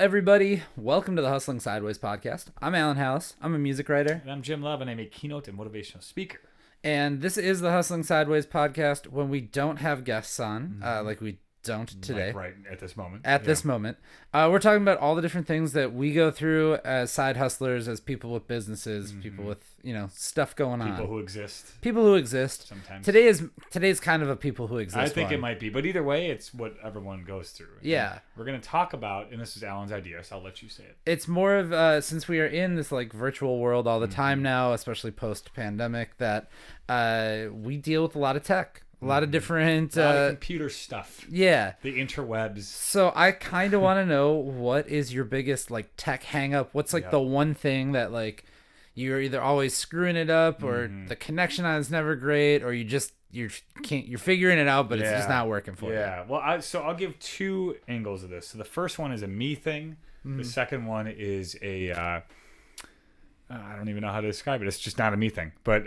everybody. Welcome to the Hustling Sideways podcast. I'm Alan Halas. I'm a music writer. And I'm Jim Love, and I'm a keynote and motivational speaker. And this is the Hustling Sideways podcast when we don't have guests on, like we don't today. Like right at this moment. This moment. We're talking about all the different things that we go through as side hustlers, as people with businesses, people with, stuff going on. People who exist. People who exist. Sometimes. Today's kind of a people who exist I think one. it might be. But either way, it's what everyone goes through. Yeah. And we're going to talk about, and this is Alan's idea, so I'll let you say it. It's more of, since we are in this like virtual world all the time now, especially post-pandemic, that we deal with a lot of tech. A lot of different computer stuff. Yeah. The interwebs. So I kind of want to know, what is your biggest like tech hang up? What's like the one thing that like you're either always screwing it up or the connection on is never great, or you're figuring it out, but it's just not working for you. Yeah. Well, I'll give two angles of this. So the first one is a me thing. The second one is a I don't even know how to describe it. It's just not a me thing. But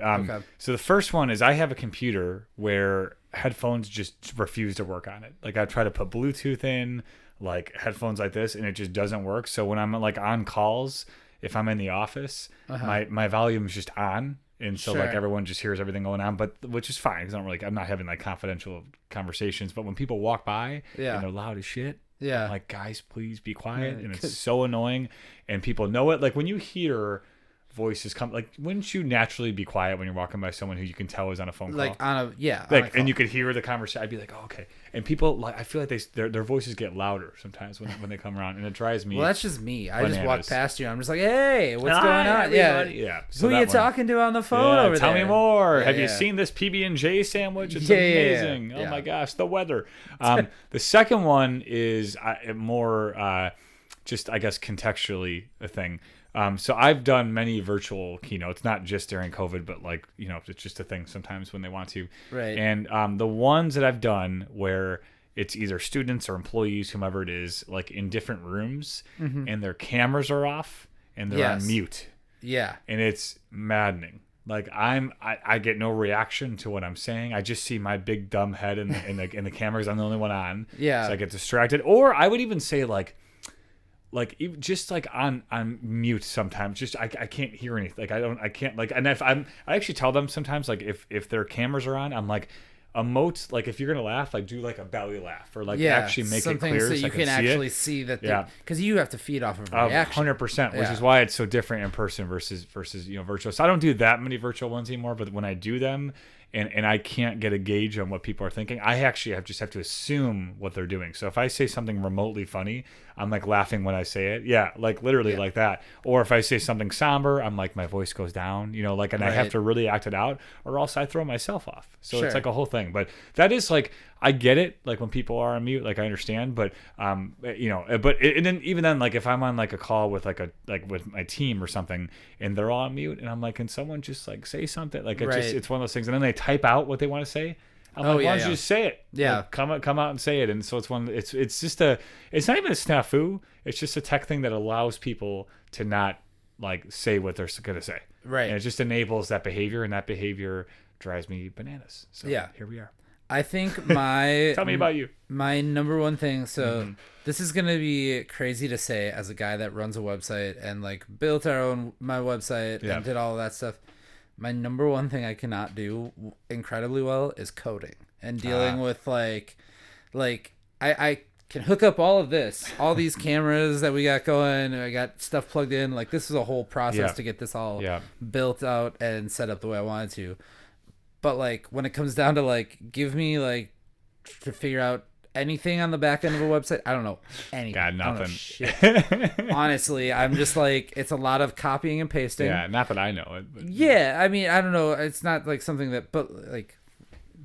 So the first one is I have a computer where headphones just refuse to work on it. Like I try to put Bluetooth in, like headphones like this, and it just doesn't work. So when I'm like on calls, if I'm in the office, my volume is just on. And so like everyone just hears everything going on, but which is fine because I'm not having like confidential conversations. But when people walk by and they're loud as shit, I'm like, guys, please be quiet. And it's so annoying. And people know it. Like when you hear voices come, like wouldn't you naturally be quiet when you're walking by someone who you can tell is on a phone call? Like on a and you could hear the conversation. I'd be like, oh, okay. And people like, I feel like their voices get louder sometimes when they come around, and it drives me. Well, that's just me. I bananas. just walk past you. I'm just like, hey, what's going on? Everybody. Yeah. So who are you talking to on the phone over tell there? Me more. Have you seen this PB&J sandwich? It's amazing. Oh my gosh, the weather. The second one is more just I guess contextually a thing. So I've done many virtual keynotes, not just during COVID, but like, it's just a thing sometimes when they want to. Right. And the ones that I've done where it's either students or employees, whomever it is, like in different rooms and their cameras are off and they're on mute. Yeah. And it's maddening. Like I get no reaction to what I'm saying. I just see my big dumb head in the cameras. I'm the only one on. Yeah. So I get distracted. Or I would even say like just like on mute sometimes. Just I can't hear anything. Like I can't like. And I actually tell them sometimes, like if their cameras are on, I'm like, emote, like if you're gonna laugh, like do like a belly laugh, or like actually make it clear so you can actually see that. Because you have to feed off of reaction. 100%, which is why it's so different in person versus virtual. So I don't do that many virtual ones anymore. But when I do them, and I can't get a gauge on what people are thinking, I actually just have to assume what they're doing. So if I say something remotely funny, I'm like laughing when I say it. Yeah, like literally like that. Or if I say something somber, I'm like, my voice goes down, and I have to really act it out, or else I throw myself off. So it's like a whole thing. But that is like, I get it. Like when people are on mute, like I understand, but and then even then, like if I'm on like a call with with my team or something, and they're all on mute, and I'm like, can someone just like say something? Like it's one of those things, and then they type out what they want to say. I'm like, why don't you just say it? Yeah. Like, come out and say it. And so it's it's not even a snafu. It's just a tech thing that allows people to not like say what they're going to say. Right. And it just enables that behavior, and that behavior drives me bananas. So here we are. I think my Tell me about you. My number one thing. So this is going to be crazy to say as a guy that runs a website and like built my website and did all of that stuff. My number one thing I cannot do incredibly well is coding and dealing with like I can hook up all of this, all these cameras that we got going. I got stuff plugged in. Like this is a whole process to get this all built out and set up the way I wanted to. But like when it comes down to like give me like to figure out anything on the back end of a website, I don't know anything. Got nothing. I don't know shit. Honestly, I'm just like, it's a lot of copying and pasting. Yeah, not that I know it. But, yeah, I mean, I don't know. It's not like something that, but like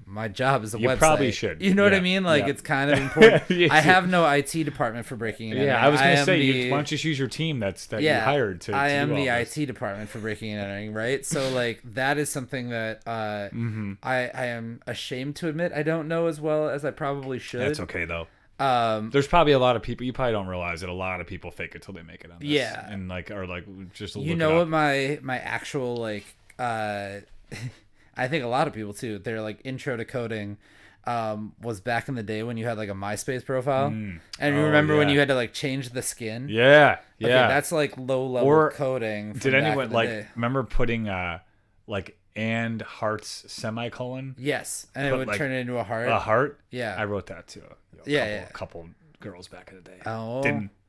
my job is a website. You probably should. You know what I mean? Like it's kind of important. I have no IT department for breaking and entering. Yeah, I was going to say, why don't you just use your team that you hired to I am do the all IT department for breaking and entering, right? So like that is something that I am ashamed to admit I don't know as well as I probably should. That's okay though. There's probably a lot of people, you probably don't realize that a lot of people fake it till they make it on this. Yeah. And like, or like just you know what my actual like I think a lot of people too, they're like intro to coding. was back in the day when you had like a MySpace profile, and you remember when you had to like change the skin. Yeah, yeah. Okay, that's like low level coding. Did anyone remember putting like and hearts semicolon? Yes, and it would turn it into a heart. A heart. Yeah, I wrote that too. A couple girls back in the day. Oh,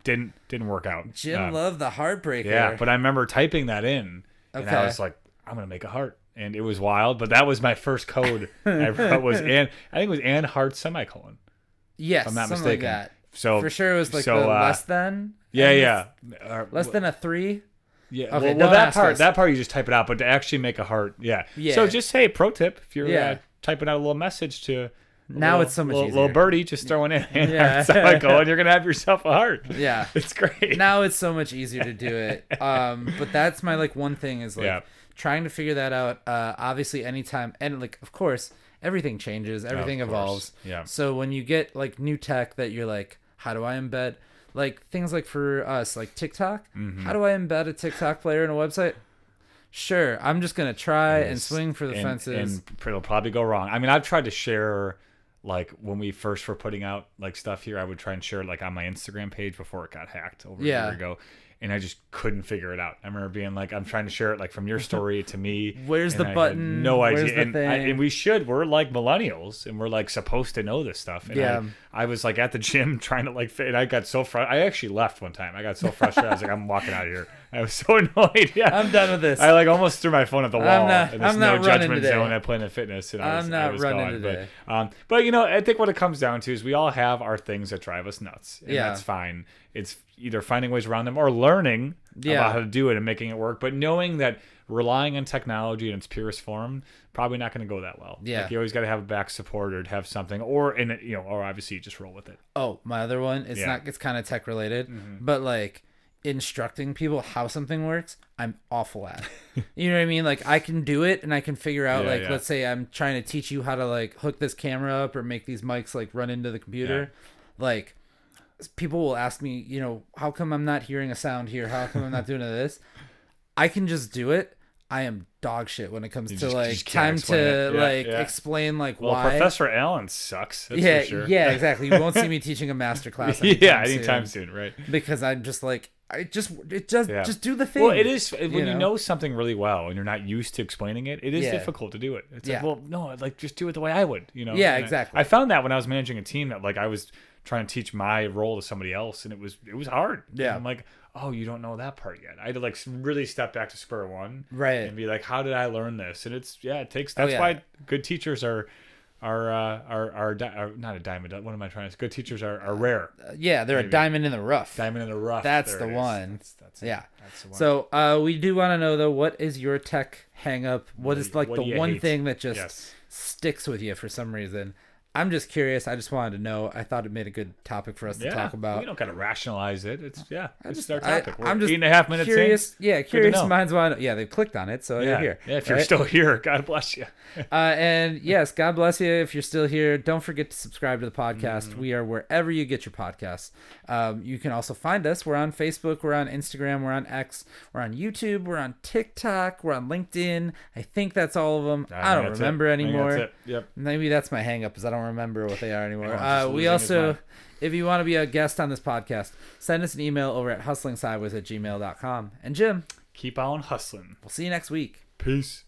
didn't work out. Jim loved the heartbreaker. Yeah, but I remember typing that in, and I was like, I'm gonna make a heart. And it was wild, but that was my first code I wrote I think it was and heart semicolon. Yes, if I'm not something mistaken. Like that. So for sure it was like the less than. Yeah. Less than a 3. Yeah. Okay, well that part you just type it out, but to actually make a heart, yeah. So just say pro tip if you're typing out a little message to. It's so much easier. Little birdie, just throwing in heart semicolon, you're gonna have yourself a heart. Yeah, it's great. Now it's so much easier to do it. But that's my like one thing is like trying to figure that out. Obviously, anytime and like of course everything changes, everything evolves. Yeah. So when you get like new tech that you're like, how do I embed like things like for us like TikTok? How do I embed a TikTok player in a website? Sure, I'm just gonna try and swing for the fences, and it'll probably go wrong. I mean, I've tried to share. Like when we first were putting out like stuff here, I would try and share it like on my Instagram page before it got hacked over a year ago. And I just couldn't figure it out. I remember being like, I'm trying to share it like from your story to me. Where's the button? No idea. Where's the thing? And we should. We're like millennials and we're like supposed to know this stuff. And I was like at the gym trying to like fit. And I got so frustrated. I actually left one time. I got so frustrated. I was like, I'm walking out of here. I was so annoyed. Yeah, I'm done with this. I like almost threw my phone at the wall. I'm not no judgment zone at Planet Fitness. And I'm not running today. But you know, I think what it comes down to is we all have our things that drive us nuts. And that's fine. It's either finding ways around them or learning about how to do it and making it work. But knowing that relying on technology in its purest form probably not going to go that well. Yeah, like you always got to have a back support or have something, or or obviously you just roll with it. Oh, my other one. It's kind of tech related, but like instructing people how something works, I'm awful at. You know what I mean? Like I can do it and I can figure out let's say I'm trying to teach you how to like hook this camera up or make these mics like run into the computer, like. People will ask me, how come I'm not hearing a sound here? How come I'm not doing this? I can just do it. I am dog shit when it comes to like time to explain like why. Professor Allen sucks. That's for sure. Yeah, exactly. You won't see me teaching a master class. Anytime soon, right? Because I'm just like, just do the thing. Well, it is when you know something really well and you're not used to explaining it. It is difficult to do it. It's like, well, no, like just do it the way I would. Yeah, exactly. I found that when I was managing a team that like I was trying to teach my role to somebody else, and it was hard. Yeah, and I'm like, oh, you don't know that part yet. I had to like really step back to square one, right, and be like, how did I learn this? And it takes. That's why good teachers are not a diamond. What am I trying to say? Good teachers are rare. They're a diamond in the rough. Diamond in the rough. That's the one. That's the one. So we do want to know though, what is your tech hang up? What is like the one thing that just sticks with you for some reason? I'm just curious. I just wanted to know. I thought it made a good topic for us to talk about. We don't got to rationalize it. It's our topic. I'm just 8.5 minutes curious. in. Yeah, curious minds want to know. Yeah, they clicked on it, so you're here. Yeah, if you're still here, God bless you. And yes, God bless you if you're still here. Don't forget to subscribe to the podcast. We are wherever you get your podcasts. You can also find us. We're on Facebook. We're on Instagram. We're on X. We're on YouTube. We're on TikTok. We're on LinkedIn. I think that's all of them. I don't remember anymore. That's it. Yep. Maybe that's my hang up is I don't remember what they are anymore. We also, if you want to be a guest on this podcast, send us an email over at hustlingsideways@gmail.com. And Jim, keep on hustling. We'll see you next week. Peace.